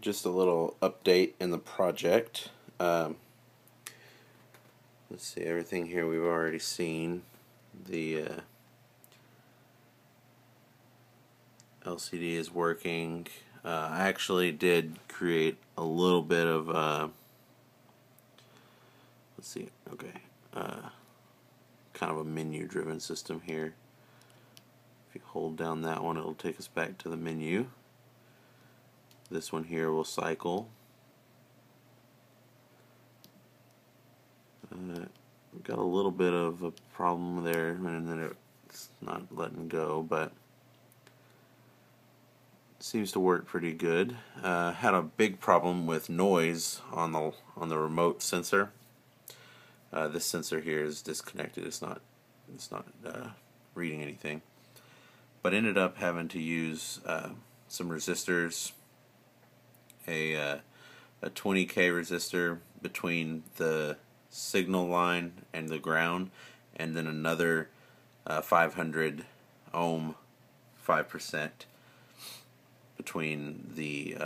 just a little update in the project. Let's see, everything here we've already seen. The LCD is working. I actually did create a little bit of let's see, okay, kind of a menu driven system here. If you hold down that one, it'll take us back to the menu. This one here will cycle. We've got a little bit of a problem there, and then it's not letting go, but it seems to work pretty good. Had a big problem with noise on the remote sensor. This sensor here is disconnected. It's not reading anything, but ended up having to use some resistors. A 20K resistor between the signal line and the ground, and then another 500 ohm 5% between the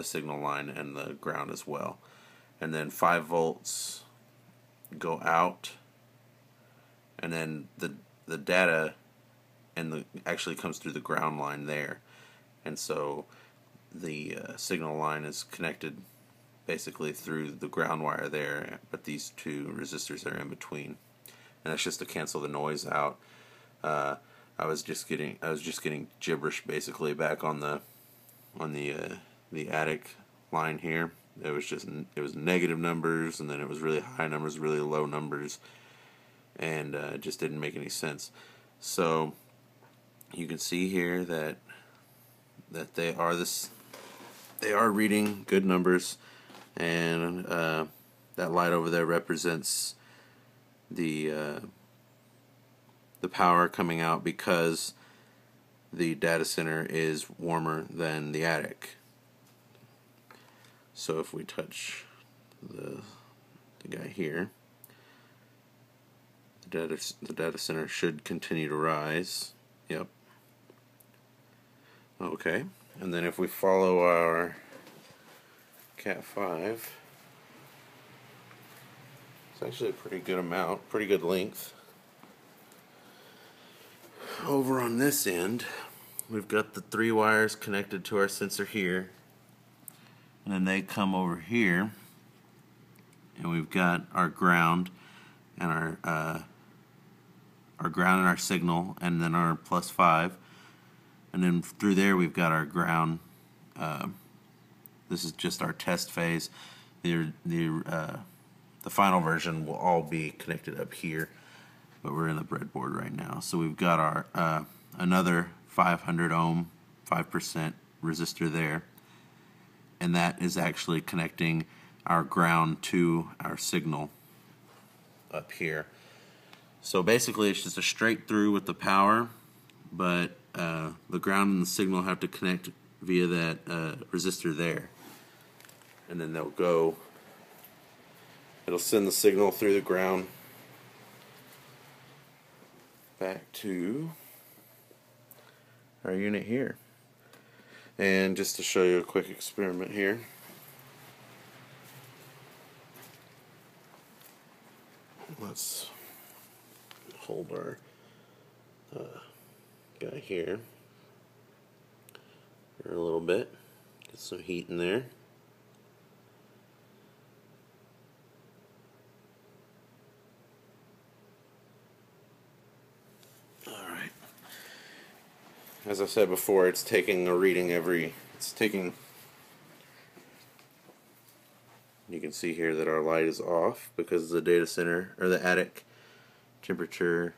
signal line and the ground as well, and then 5 volts go out, and then the data actually comes through the ground line there, and so the signal line is connected basically through the ground wire there, but these two resistors are in between, and that's just to cancel the noise out. I was just getting gibberish basically back on the attic line here. It was negative numbers, and then it was really high numbers, really low numbers, and it just didn't make any sense. So you can see here that they are reading good numbers, and that light over there represents the power coming out because the data center is warmer than the attic. So if we touch the guy here, the data center should continue to rise. Yep. Okay. And then if we follow our Cat 5, it's actually a pretty good amount, pretty good length. Over on this end, we've got the 3 wires connected to our sensor here, and then they come over here, and we've got our ground and our ground and our signal, and then our +5. And then through there we've got our ground. This is just our test phase. The final version will all be connected up here, but we're in the breadboard right now. So we've got our another 500 ohm 5% resistor there, and that is actually connecting our ground to our signal up here. So basically it's just a straight through with the power, but the ground and the signal have to connect via that resistor there, and then it'll send the signal through the ground back to our unit here. And just to show you a quick experiment here, let's hold our guy here for a little bit, get some heat in there. Alright. As I said before, it's taking a reading you can see here that our light is off because the data center, or the attic temperature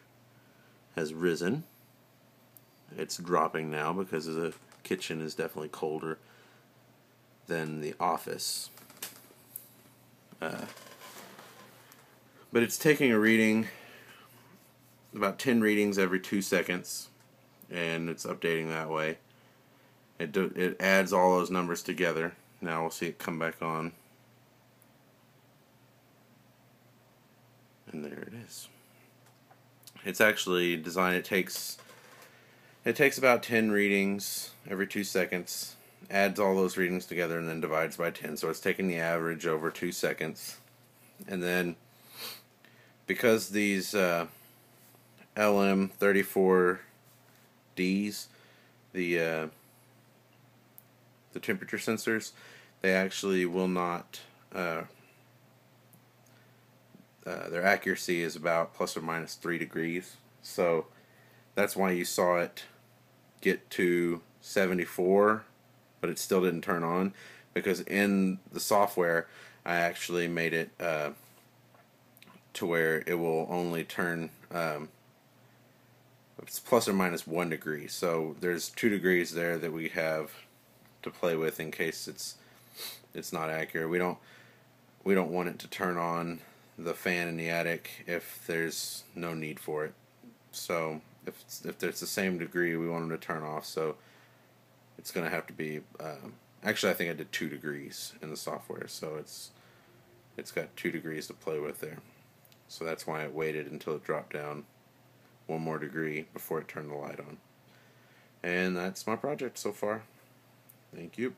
has risen. It's dropping now because the kitchen is definitely colder than the office. But it's taking a reading, about 10 readings every 2 seconds, and it's updating that way. It adds all those numbers together. Now we'll see it come back on. And there it is. It's actually designed, it takes about 10 readings every 2 seconds, adds all those readings together and then divides by 10. So it's taking the average over 2 seconds. And then because these LM34Ds, the temperature sensors, they actually will not, their accuracy is about plus or minus 3 degrees. So that's why you saw it get to 74, but it still didn't turn on, because in the software I actually made it to where it will only turn it's plus or minus 1 degree. So there's 2 degrees there that we have to play with in case it's not accurate. We don't want it to turn on the fan in the attic if there's no need for it. So if there's the same degree, we want them to turn off. So it's going to have to be actually I think I did 2 degrees in the software, so it's got 2 degrees to play with there. So that's why it waited until it dropped down 1 more degree before it turned the light on. And that's my project so far. Thank you.